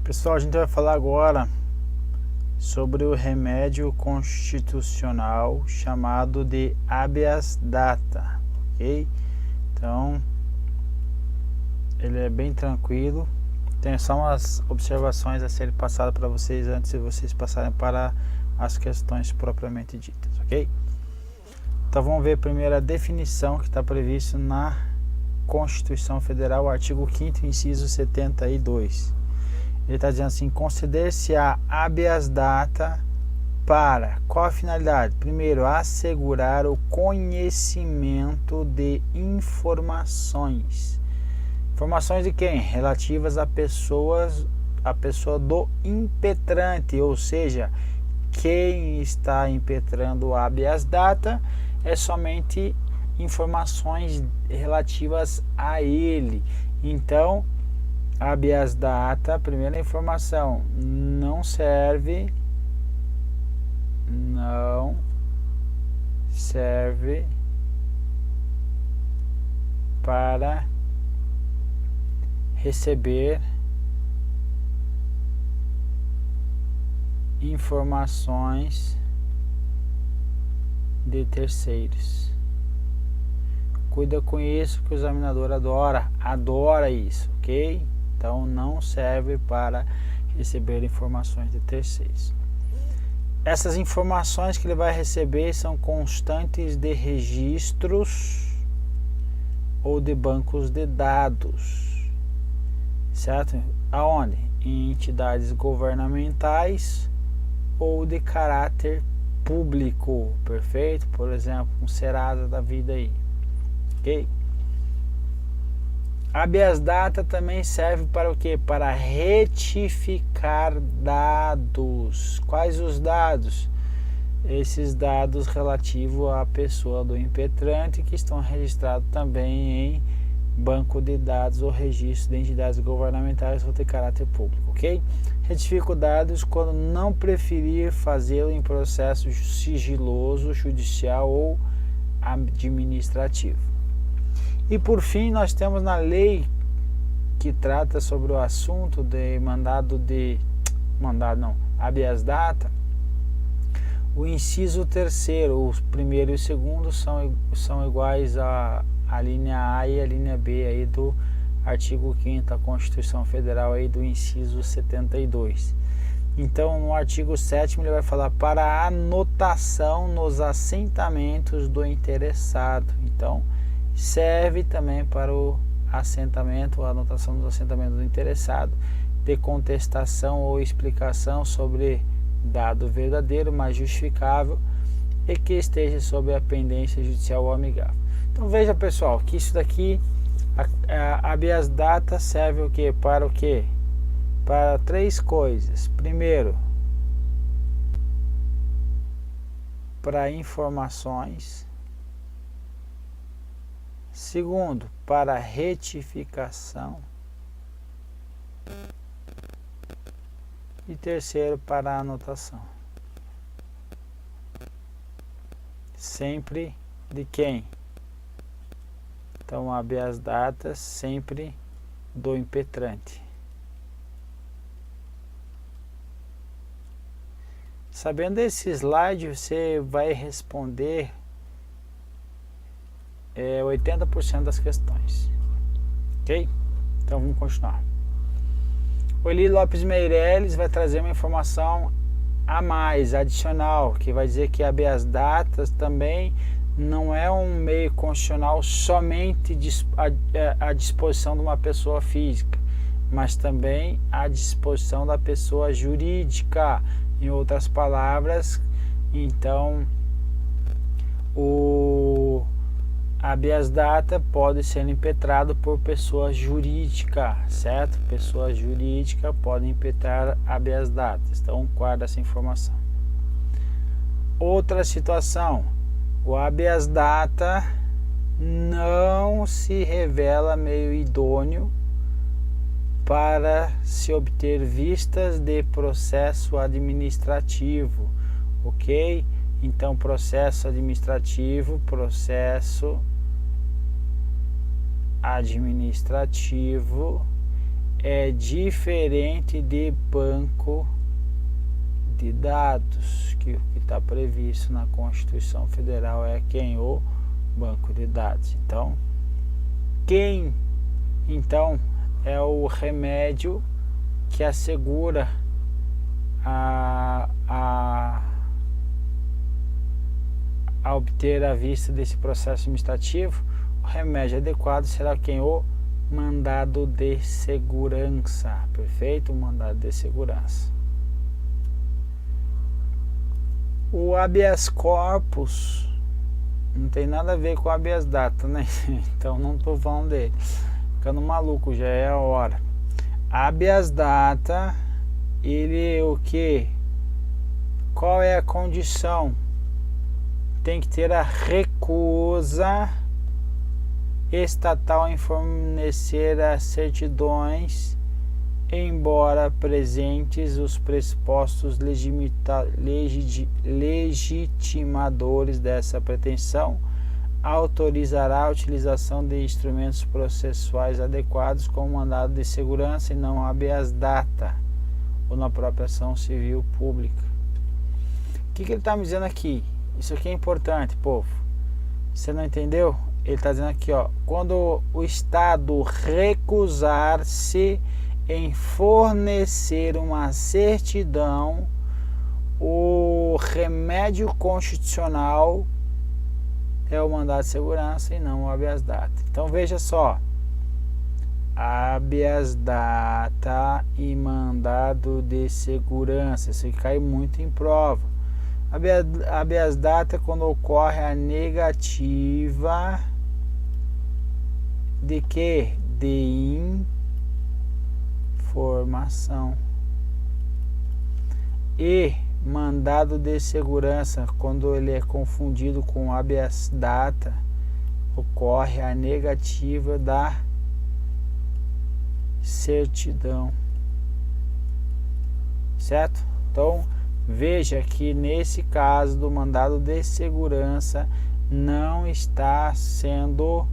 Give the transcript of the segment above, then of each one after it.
Pessoal, a gente vai falar agora sobre o remédio constitucional chamado de habeas data, ok? Então, ele é bem tranquilo. Tem só umas observações a serem passadas para vocês antes de vocês passarem para as questões propriamente ditas, ok? Então vamos ver primeiro a definição que está prevista na Constituição Federal, artigo 5º, inciso 72. Ele está dizendo assim: conceder-se-á habeas data para qual a finalidade? Primeiro, assegurar o conhecimento de informações. Informações de quem? Relativas a pessoa do impetrante, ou seja, quem está impetrando o habeas data é somente informações relativas a ele. Então, habeas data, primeira informação, não serve para receber informações de terceiros. Cuida com isso, que o examinador adora isso, ok? Então não serve para receber informações de terceiros. Essas informações que ele vai receber são constantes de registros ou de bancos de dados, certo? Aonde? Em entidades governamentais ou de caráter público, perfeito? Por exemplo, um Serasa da vida aí, ok? Habeas data também serve para o quê? Para retificar dados. Quais os dados? Esses dados relativos à pessoa do impetrante que estão registrados também em banco de dados ou registro de entidades governamentais ou de caráter público, ok? Retifico dados quando não preferir fazê-lo em processo sigiloso, judicial ou administrativo. E por fim, nós temos na lei que trata sobre o assunto de habeas data, o inciso 3º, o primeiro e o segundo são iguais à linha A e a linha B aí do artigo 5º da Constituição Federal aí do inciso 72. Então, no artigo 7º ele vai falar para anotação nos assentamentos do interessado. Então, serve também para o assentamento, a anotação dos assentamentos do interessado, de contestação ou explicação sobre dado verdadeiro, mas justificável e que esteja sob a pendência judicial ou amigável. Então veja, pessoal, que isso daqui, a habeas data serve o quê? Para o quê? Para três coisas. Primeiro, para informações. Segundo, para retificação. E terceiro, para anotação. Sempre de quem? Então, habeas data sempre do impetrante. Sabendo esse slide, você vai responder 80% das questões, ok? Então vamos continuar. O Eli Lopes Meireles vai trazer uma informação a mais, adicional, que vai dizer que habeas datas também não é um meio constitucional somente à disposição de uma pessoa física, mas também à disposição da pessoa jurídica. Em outras palavras, então o habeas data pode ser impetrado por pessoa jurídica, certo? Pessoa jurídica pode impetrar habeas data. Então, guarda essa informação. Outra situação, o habeas data não se revela meio idôneo para se obter vistas de processo administrativo, ok? Então, processo administrativo é diferente de banco de dados, que o que está previsto na Constituição Federal é quem? O banco de dados. Então, quem então é o remédio que assegura a obter a vista desse processo administrativo? O remédio adequado será quem? O mandado de segurança. Perfeito? O mandado de segurança. O habeas corpus não tem nada a ver com o habeas data, né? Então não estou falando dele. Ficando maluco, já é a hora. Habeas data, ele é o que? Qual é a condição? Tem que ter a recusa estatal em fornecer as certidões, embora presentes os pressupostos legitimadores dessa pretensão, autorizará a utilização de instrumentos processuais adequados como mandado de segurança e não habeas data, ou na própria ação civil pública. O que ele está me dizendo aqui? Isso aqui é importante, povo. Você não entendeu? Ele está dizendo aqui, ó, quando o Estado recusar-se em fornecer uma certidão, o remédio constitucional é o mandado de segurança e não o habeas data. Então veja só, habeas data e mandado de segurança, isso aqui cai muito em prova. Habeas data é quando ocorre a negativa de quê? De informação. E mandado de segurança, quando ele é confundido com habeas data, ocorre a negativa da certidão. Certo? Então, veja que nesse caso do mandado de segurança não está sendo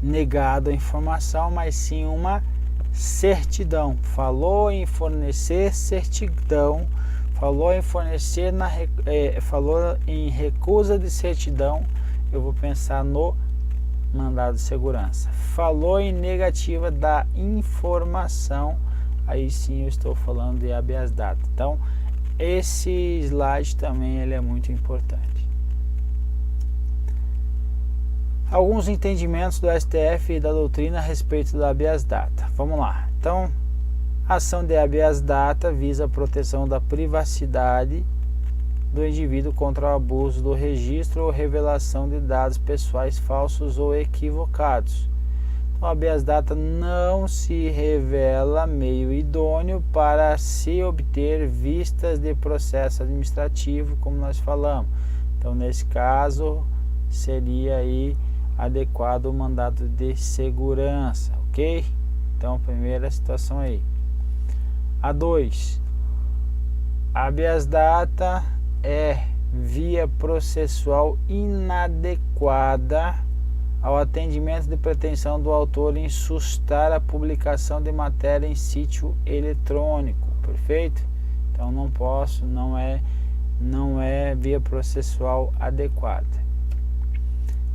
negado a informação, mas sim uma certidão. Falou em fornecer certidão, falou em fornecer falou em recusa de certidão, eu vou pensar no mandado de segurança. Falou em negativa da informação, aí sim eu estou falando de habeas data. Então esse slide também ele é muito importante. Alguns entendimentos do STF e da doutrina a respeito do habeas data. Vamos lá. Então, a ação de habeas data visa a proteção da privacidade do indivíduo contra o abuso do registro ou revelação de dados pessoais falsos ou equivocados. O habeas data não se revela meio idôneo para se obter vistas de processo administrativo, como nós falamos. Então, nesse caso, seria aí adequado o mandado de segurança, ok? Então, primeira situação aí. A 2, habeas data é via processual inadequada ao atendimento de pretensão do autor em sustar a publicação de matéria em sítio eletrônico, perfeito? Então não posso, não é via processual adequada.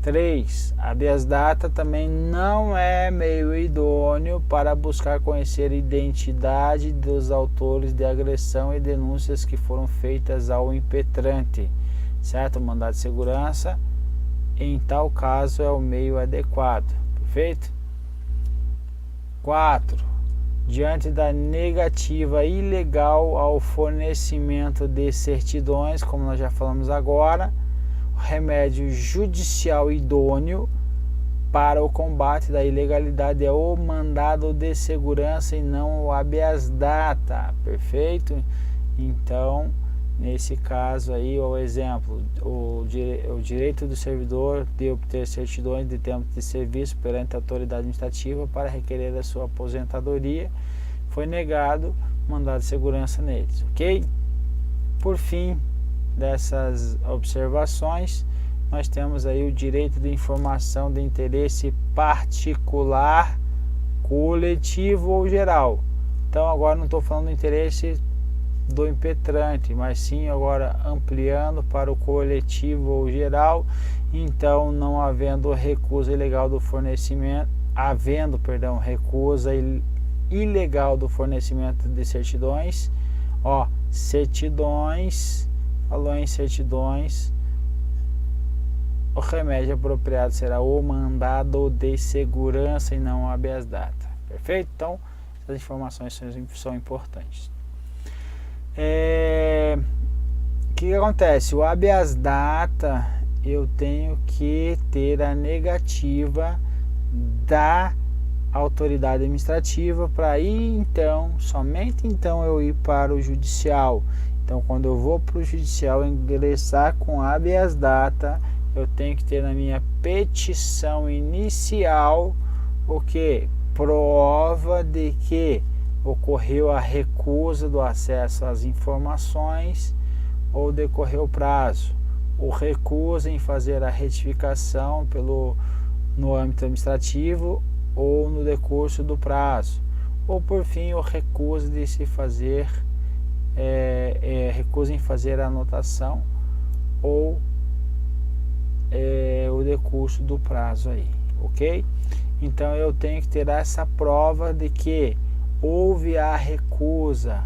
3. Habeas data também não é meio idôneo para buscar conhecer a identidade dos autores de agressão e denúncias que foram feitas ao impetrante, certo? O mandado de segurança, em tal caso, é o meio adequado, perfeito? 4. Diante da negativa ilegal ao fornecimento de certidões, como nós já falamos agora, remédio judicial idôneo para o combate da ilegalidade é o mandado de segurança e não o habeas data, perfeito? Então, nesse caso aí, o exemplo, o direito do servidor de obter certidões de tempo de serviço perante a autoridade administrativa para requerer a sua aposentadoria foi negado, mandado de segurança neles, ok? Por fim dessas observações, nós temos aí o direito de informação de interesse particular, coletivo ou geral. Então agora não estou falando do interesse do impetrante, mas sim agora ampliando para o coletivo ou geral. Então, não havendo recusa ilegal do fornecimento, recusa ilegal do fornecimento de certidões, certidões, falou em certidões, o remédio apropriado será o mandado de segurança e não o habeas data. Perfeito? Então, essas informações são importantes. O que acontece? O habeas data, eu tenho que ter a negativa da autoridade administrativa para ir então, somente então eu ir para o judicial. Então, quando eu vou para o judicial ingressar com habeas data, eu tenho que ter na minha petição inicial o que? Prova de que ocorreu a recusa do acesso às informações ou decorreu o prazo, o recusa em fazer a retificação no âmbito administrativo ou no decurso do prazo, ou por fim o recusa de se fazer recusa em fazer a anotação ou o decurso do prazo aí, ok? Então eu tenho que ter essa prova de que houve a recusa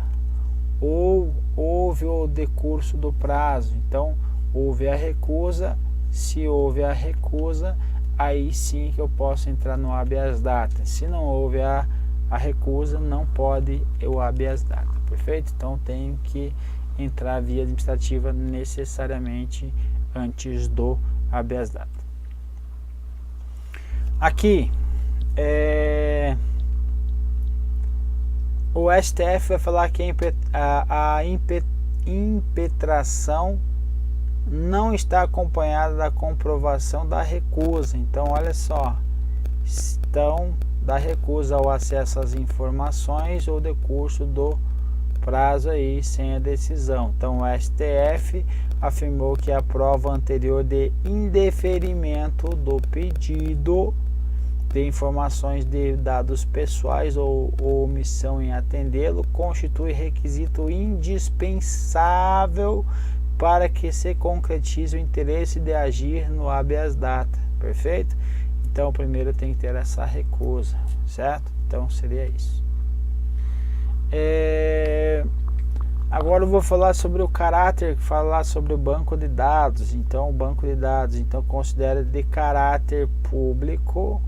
ou houve o decurso do prazo. Então houve a recusa, se houve a recusa, aí sim que eu posso entrar no habeas data. Se não houve a recusa, não pode o habeas data, perfeito? Então tenho que entrar via administrativa necessariamente antes do habeas data. Aqui o STF vai falar que a impetração não está acompanhada da comprovação da recusa. Então, olha só, da recusa ao acesso às informações ou decurso do prazo aí sem a decisão. Então, o STF afirmou que a prova anterior de indeferimento do pedido de informações de dados pessoais ou omissão em atendê-lo constitui requisito indispensável para que se concretize o interesse de agir no habeas data, perfeito? Então primeiro tem que ter essa recusa, certo? Então seria isso. Agora eu vou falar sobre o caráter, falar sobre o banco de dados. Então o banco de dados, considera de caráter público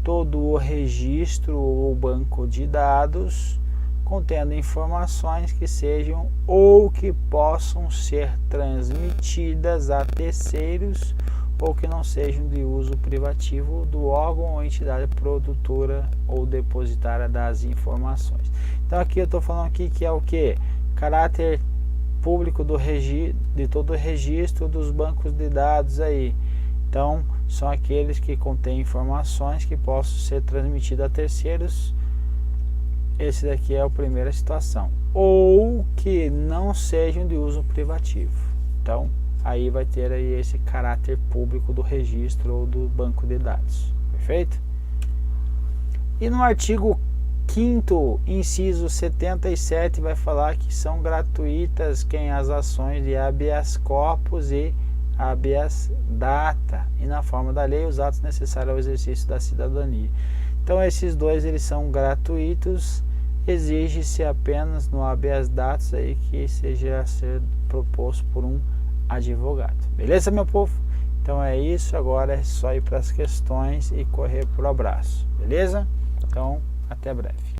todo o registro ou banco de dados contendo informações que sejam ou que possam ser transmitidas a terceiros ou que não sejam de uso privativo do órgão ou entidade produtora ou depositária das informações. Então aqui eu estou falando aqui que é o que? Caráter público de todo o registro dos bancos de dados aí. Então são aqueles que contêm informações que possam ser transmitidas a terceiros. Esse daqui é a primeira situação. Ou que não sejam de uso privativo. Então, aí vai ter aí esse caráter público do registro ou do banco de dados. Perfeito? E no artigo 5º, inciso 77, vai falar que são gratuitas as ações de habeas corpus e habeas data, e na forma da lei os atos necessários ao exercício da cidadania. Então esses dois eles são gratuitos, exige-se apenas no habeas data aí que seja ser proposto por um advogado. Beleza, meu povo? Então é isso, agora é só ir para as questões e correr pro abraço. Beleza? Então, até breve.